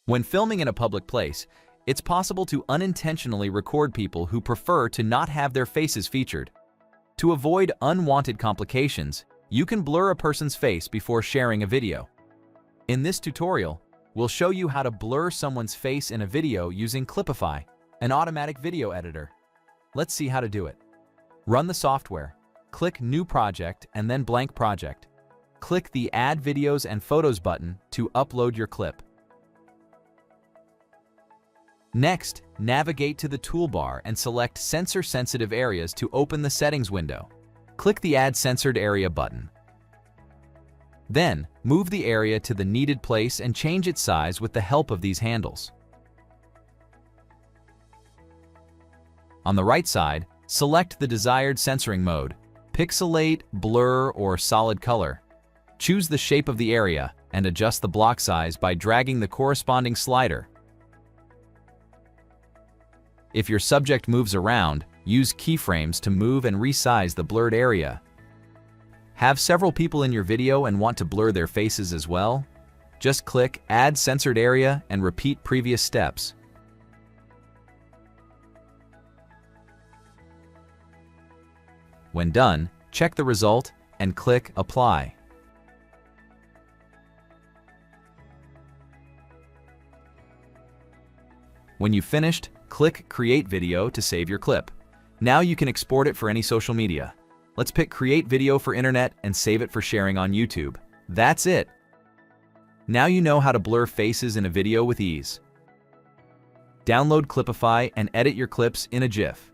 When filming in a public place, it's possible to unintentionally record people who prefer to not have their faces featured. To avoid unwanted complications, you can blur a person's face before sharing a video. In this tutorial, we'll show you how to blur someone's face in a video using Clipify, an automatic video editor. Let's see how to do it. Run the software, click New Project and then Blank Project. Click the Add Videos and Photos button to upload your clip. Next, navigate to the toolbar and select Censor Sensitive Areas to open the settings window. Click the Add Censored Area button. Then, move the area to the needed place and change its size with the help of these handles. On the right side, select the desired censoring mode, pixelate, blur, or solid color. Choose the shape of the area and adjust the block size by dragging the corresponding slider. If your subject moves around, use keyframes to move and resize the blurred area. Have several people in your video and want to blur their faces as well? Just click Add Censored Area and repeat previous steps. When done, check the result and click Apply. When you've finished, click Create Video to save your clip. Now you can export it for any social media. Let's pick Create Video for Internet and save it for sharing on YouTube. That's it! Now you know how to blur faces in a video with ease. Download Clipify and edit your clips in a GIF.